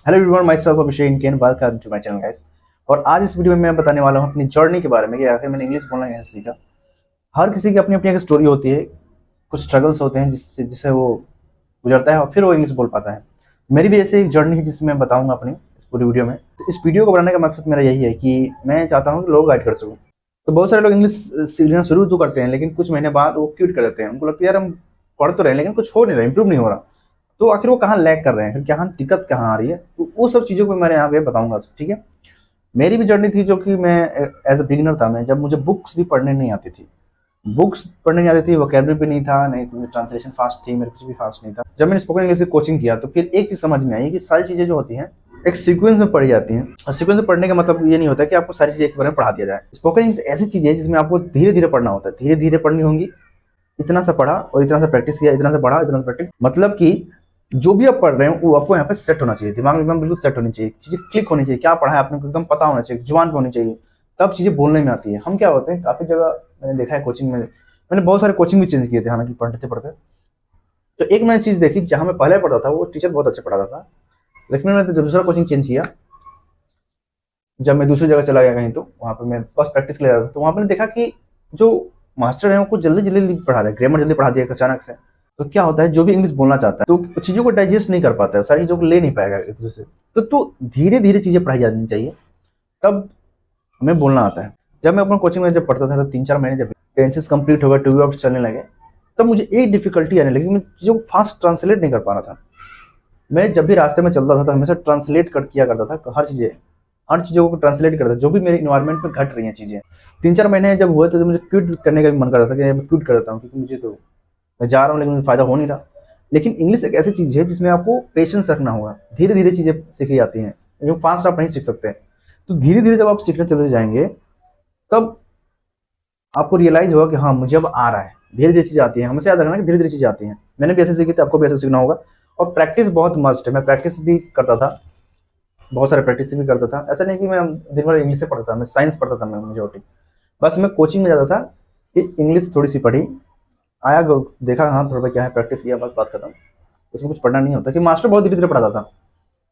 Hello everyone, myself Abhishek इनकेन, welcome to my channel guys. और आज इस वीडियो में मैं बताने वाला हूं अपनी जर्नी के बारे में कि आखिर मैंने इंग्लिश बोलना कैसे सीखा। हर किसी की अपनी अपनी एक स्टोरी होती है, कुछ स्ट्रगल्स होते हैं जिससे वो गुजरता है और फिर वो इंग्लिश बोल पाता है। मेरी भी ऐसे एक जर्नी है जिसमें मैं बताऊंगा अपनी इस पूरी वीडियो में। तो इस वीडियो को बनाने का मकसद मेरा यही है कि मैं चाहता हूँ कि लोग गाइड कर सकूँ। तो बहुत सारे लोग इंग्लिश सीखना शुरू तो करते हैं, लेकिन कुछ महीने बाद वो क्विट कर देते हैं। उनको लगता है यार हम पढ़ तो रहे हैं लेकिन कुछ हो नहीं रहा, इंप्रूव नहीं हो रहा। तो आखिर वो कहाँ लैग कर रहे हैं, फिर क्या दिक्कत कहाँ आ रही है, तो वो सब चीज़ों को मैंने यहाँ पे बताऊंगा। ठीक है। मेरी भी जर्नी थी जो कि मैं एज अ बिगिनर था। मैं जब मुझे बुक्स भी पढ़ने नहीं आती थी, बुक्स पढ़ने नहीं आती थी, वोकेबलरी भी नहीं था, नहीं तो ट्रांसलेशन फास्ट थी, मेरे कुछ भी फास्ट नहीं था। जब मैंने स्पोकन इंग्लिश की कोचिंग किया तो फिर एक चीज़ समझ में आई कि सारी चीज़ें जो होती हैं एक सीक्वेंस में पढ़ी जाती हैं। और सीक्वेंस में पढ़ने का मतलब ये नहीं होता कि आपको सारी चीज़ें एक बार में पढ़ा दिया जाए। स्पोकन इंग्लिश ऐसी चीज़ है जिसमें आपको धीरे धीरे पढ़ना होता है, धीरे धीरे पढ़नी होंगी। इतना सा पढ़ा और इतना सा प्रैक्टिस किया, इतना सा पढ़ा इतना सा प्रैक्टिस, मतलब कि जो भी आप पढ़ रहे हो वो आपको यहाँ पे सेट होना चाहिए, दिमाग में एकदम बिल्कुल सेट होनी चाहिए, चीजें क्लिक होनी चाहिए, क्या पढ़ा है आपने एकदम पता होना चाहिए, जुबान पे होनी चाहिए, तब चीजें बोलने में आती है। हम क्या होते हैं, काफी जगह मैंने देखा है कोचिंग में, मैंने बहुत सारे कोचिंग भी चेंज किए थे हालांकि पढ़ते पढ़ते। तो एक मैंने चीज देखी, जहां मैं पहले पढ़ता था वो टीचर बहुत अच्छा पढ़ाता था, लेकिन मैंने दूसरा कोचिंग चेंज किया। जब मैं दूसरी जगह चला गया कहीं, तो वहाँ पे मैं बस प्रैक्टिस के लिए जाता था, तो वहाँ पे मैंने देखा कि जो मास्टर है वो कुछ जल्दी जल्दी पढ़ा रहे, ग्रामर जल्दी पढ़ा दिया अचानक से। तो क्या होता है, जो भी इंग्लिश बोलना चाहता है तो चीज़ों को डाइजेस्ट नहीं कर पाता है, सारी चीज़ों को ले नहीं पाएगा एक दूसरे से। तो धीरे धीरे चीज़ें पढ़ाई जानी चाहिए, तब हमें बोलना आता है। जब मैं अपना कोचिंग में जब पढ़ता था, तो 3-4 महीने जब टेंसेस कंप्लीट हो गए, टू वर्ड्स चलने लगे, तब मुझे एक डिफिकल्टी आने लगी, मैं चीज़ों को फास्ट ट्रांसलेट नहीं कर पा रहा था। मैं जब भी रास्ते में चलता था तो हमेशा ट्रांसलेट कर किया करता था, हर चीज़ों को ट्रांसलेट करता था, जो भी मेरे इन्वायरमेंट में घट रही हैं चीज़ें। 3-4 महीने जब हुए तो मुझे क्विट करने का भी मन कर रहा था कि मैं क्विट कर देता हूँ, क्योंकि मुझे तो मैं जा रहा हूँ लेकिन मुझे फ़ायदा हो नहीं रहा। लेकिन इंग्लिश एक ऐसी चीज़ है जिसमें आपको पेशेंस रखना होगा, धीरे धीरे चीज़ें सीखी जाती हैं, जो फास्ट आप नहीं सीख सकते। तो धीरे धीरे जब आप सीखने चलते जाएंगे, तब आपको रियलाइज होगा कि हाँ मुझे अब आ रहा है, धीरे धीरे चीज़ें आती हैं। हमेशा याद रखना कि धीरे धीरे चीज़ें आती हैं। मैंने भी ऐसे सीखी थी, आपको भी ऐसे सीखना होगा। और प्रैक्टिस बहुत मस्ट है, मैं प्रैक्टिस भी करता था, बहुत सारे प्रैक्टिस भी करता था। ऐसा नहीं कि मैं दिन भर इंग्लिश से पढ़ता था, मैं साइंस पढ़ता था, मैं मेजोरिटी। बस मैं कोचिंग में जाता था कि इंग्लिश थोड़ी सी पढ़ी, आया देखा हाँ थोड़ा क्या है, प्रैक्टिस किया, बस बात खत्म। उसमें कुछ पढ़ना नहीं होता कि मास्टर बहुत धीरे धीरे पढ़ाता था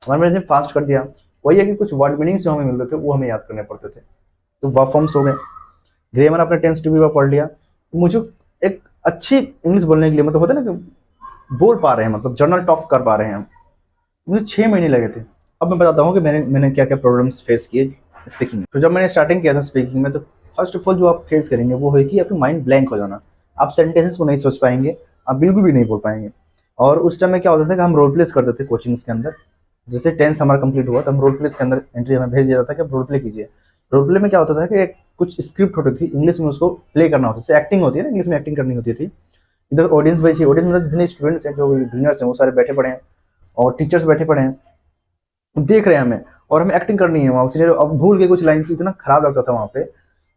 और मैंने फास्ट कर दिया। वही है कि कुछ वर्ड मीनिंग्स जो हमें मिलते थे वो हमें याद करने पड़ते थे। तो वर्ब फॉर्म्स हो गए, ग्रामर अपने टेंस टू बी पढ़ लिया, तो मुझे एक अच्छी इंग्लिश बोलने के लिए, मतलब होता है ना कि बोल पा रहे हैं, मतलब जर्नल टॉक कर पा रहे हैं हम। मुझे 6 महीने लगे थे। अब मैं बताता हूँ कि मैंने मैंने क्या क्या प्रॉब्लम्स फेस किए स्पीकिंग में। तो जब मैंने स्टार्टिंग किया था स्पीकिंग में, तो फर्स्ट ऑफ ऑल जो आप फेस करेंगे वो है कि आपका माइंड ब्लैंक हो जाना। आप सेंटेंसेस को नहीं सोच पाएंगे, आप बिल्कुल भी नहीं बोल पाएंगे। और उस टाइम में क्या होता था कि हम रोल प्लेस करते थे कोचिंग्स के अंदर। जैसे टेंस हमारा कंप्लीट हुआ तो हम रोल प्लेस के अंदर एंट्री हमें भेज दिया जाता था कि आप रोल प्ले कीजिए। रोल प्ले में क्या होता था कि कुछ स्क्रिप्ट होती थी, इंग्लिश में उसको प्ले करना होता था, जैसे एक्टिंग होती है ना, इंग्लिश में एक्टिंग करनी होती थी। इधर ऑडियंस बैठी, ऑडियंस में जितने स्टूडेंट्स हैं, जो बिगिनर्स हैं, वो सारे बैठे पड़े हैं और टीचर्स बैठे पड़े हैं, देख रहे हैं हमें, और हमें एक्टिंग करनी है वहाँ सीनियर। अब भूल के कुछ लाइन की, इतना खराब लगता था वहाँ पे,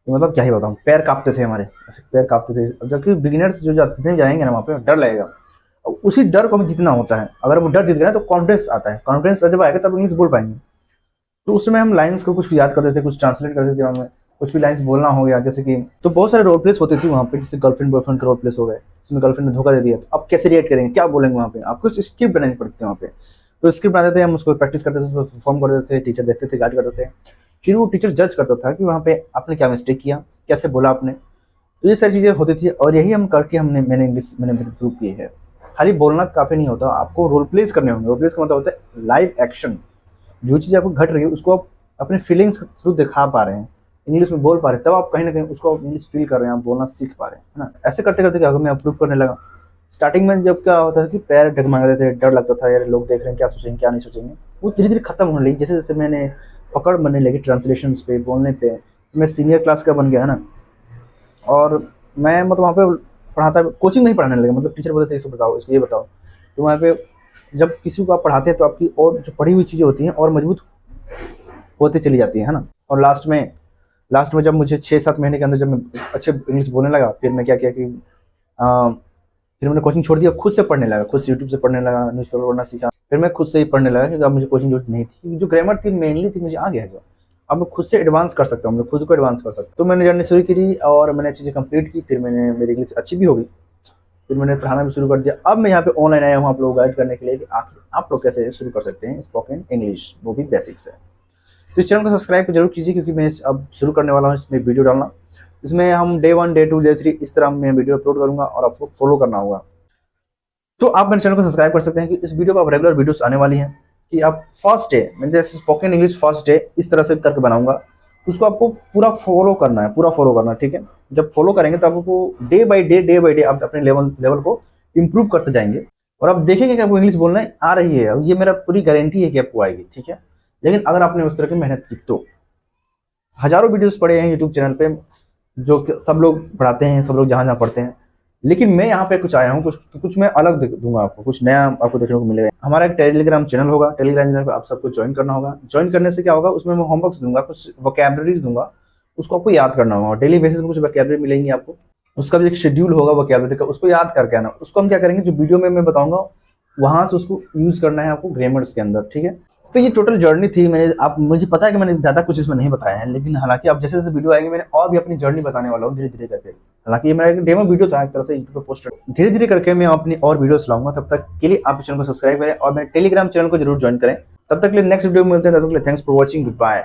मतलब क्या ही बताऊँ, पैर कांपते थे हमारे, ऐसे पैर कांपते थे। जबकि बिगिनर्स जो जितने जाएंगे ना वहाँ पे, डर लगेगा। और उसी डर को हमें जीतना होता है। अगर वो डर जीत गए तो कॉन्फिडेंस आता है, कॉन्फिडेंस जब आएगा तब इंग्लिश बोल पाएंगे। तो उस समय हम लाइन्स को कुछ याद करते थे, कुछ ट्रांसलेट करते थे दिमाग में, कुछ भी लाइन्स बोलना हो गया, जैसे कि तो बहुत सारे रोल प्लेस होते थे वहाँ पे, जैसे गर्लफ्रेंड बॉयफ्रेंड के रोल प्लेस हो गए, जिसमें गर्लफ्रेंड ने धोखा दे दिया, तो अब कैसे रिएक्ट करेंगे, क्या बोलेंगे वहाँ पे, आपको स्क्रिप्ट बनानी पड़ती है वहाँ पे। तो स्क्रिप्ट बनाते थे, हम उसको प्रैक्टिस करते थे, उसको परफॉर्म करते थे, टीचर देखते थे, गाइड करते थे। फिर वो टीचर जज करता था कि वहाँ पे आपने क्या मिस्टेक किया, कैसे बोला आपने। तो ये सारी चीज़ें होती थी, और यही हम करके मैंने इंग्लिश मैंने इम्प्रूव की है। खाली बोलना काफ़ी नहीं होता, आपको रोल प्लेस करने होंगे। रोल प्लेस का मतलब होता है लाइव एक्शन। जो चीज़ आपको घट रही है उसको आप अपने फीलिंग्स के थ्रू दिखा पा रहे हैं, इंग्लिश में बोल पा रहे हैं, तब आप कहीं ना कहीं उसको इंग्लिश फील कर रहे हैं, आप बोलना सीख पा रहे हैं, है ना। ऐसे करते करते क्या होगा, मैं अप्रूव करने लगा। स्टार्टिंग में जब क्या होता था कि पैर डगमगा रहे थे, डर लगता था यार लोग देख रहे हैं, क्या सोचेंगे क्या नहीं सोचेंगे, वो धीरे धीरे खत्म होने लगी। जैसे जैसे मैंने पकड़ बनने लगी ट्रांसलेशन पे, बोलने पे, मैं सीनियर क्लास का बन गया, है ना। और मैं मतलब वहाँ पे पढ़ाता, कोचिंग नहीं पढ़ाने लगा, मतलब टीचर बोलते थे इसको बताओ, इसको ये बताओ। तो वहाँ पे जब किसी को आप पढ़ाते हैं तो आपकी और जो पढ़ी हुई चीज़ें होती हैं और मजबूत होती चली जाती है ना। और लास्ट में जब मुझे 6-7 महीने के अंदर जब मैं अच्छे इंग्लिश बोलने लगा, फिर मैं क्या किया कि फिर मैंने कोचिंग छोड़ दिया, खुद से पढ़ने लगा, खुद से यूट्यूब से पढ़ने लगा, न्यूज़पेपर पढ़ना सीखा। फिर मैं खुद से ही पढ़ने लगा, क्योंकि अब मुझे कोचिंग जरूरत नहीं थी, जो ग्रामर थी मेनली थी मुझे आ गया है जो। अब मैं खुद से एडवांस कर सकता हूँ, मैं खुद को एडवांस कर सकता हूँ। तो मैंने जर्नी शुरू करी और मैंने चीज़ें कंप्लीट की, फिर मैंने मेरी इंग्लिश अच्छी भी हो गई। फिर मैंने पढ़ाना भी शुरू कर दिया। अब मैं यहाँ पे ऑनलाइन आया हूँ आप लोगों को गाइड करने के लिए कि आखिर आप लोग कैसे शुरू कर सकते हैं स्पोकन इंग्लिश, वो भी बेसिक से। तो इस चैनल को सब्सक्राइब जरूर कीजिए, क्योंकि मैं अब शुरू करने वाला हूँ इसमें वीडियो डालना। इसमें हम डे 1, डे 2, डे 3 इस तरह मैं वीडियो अपलोड करूंगा और आपको फॉलो करना होगा। तो आप मेरे चैनल को सब्सक्राइब कर सकते हैं कि इस वीडियो पर आप रेगुलर वीडियोस आने वाली हैं कि आप फर्स्ट डे मैंने जैसे स्पोकन इंग्लिश फर्स्ट डे इस तरह से करके बनाऊंगा, उसको आपको पूरा फॉलो करना है, पूरा फॉलो करना है, ठीक है। जब फॉलो करेंगे तो आपको डे बाय डे आप अपने लेवल को इम्प्रूव करते जाएंगे और आप देखेंगे कि आपको इंग्लिश बोलना आ रही है, और ये मेरा पूरी गारंटी है कि आपको आएगी, ठीक है। लेकिन अगर आपने उस तरह की मेहनत की तो हजारों वीडियोस पड़े हैं यूट्यूब चैनल पे जो कि सब लोग पढ़ाते हैं, सब लोग जहाँ जहाँ पढ़ते हैं, लेकिन मैं यहाँ पे कुछ आया हूँ, कुछ मैं अलग दूंगा आपको, कुछ नया आपको देखने को मिलेगा। हमारा एक टेलीग्राम चैनल होगा, टेलीग्राम चैनल पे आप सबको ज्वाइन करना होगा। ज्वाइन करने से क्या होगा, उसमें मैं होमवर्क दूंगा, कुछ वोकैबुलरीज दूंगा, उसको आपको याद करना होगा। डेली बेसिस पे कुछ वोकैबुलरी मिलेंगी आपको, उसका भी एक शेड्यूल होगा वोकैबुलरी का, उसको याद करके आना। उसको हम क्या करेंगे, जो वीडियो में मैं बताऊंगा वहां से उसको यूज करना है आपको ग्रामर्स के अंदर, ठीक है। तो ये टोटल जर्नी थी। मैंने आप मुझे पता है कि मैंने ज्यादा कुछ इसमें नहीं बताया है, लेकिन हालांकि अब जैसे जैसे वीडियो आएंगे मैंने और भी अपनी जर्नी बताने वाला हूँ धीरे धीरे करके। हालांकि ये मेरा एक डेमो वीडियो था एक तरह से यूट्यूब पे पोस्ट, धीरे धीरे करके मैं अपनी और वीडियोस लाऊंगा। तब तक के लिए आप चैनल को सब्सक्राइब करें और मेरे टेलीग्राम चैनल को जरूर ज्वाइन करें। तब तक के लिए नेक्स्ट वीडियो में मिलते हैं, तब तक के लिए thanks for watching, good bye.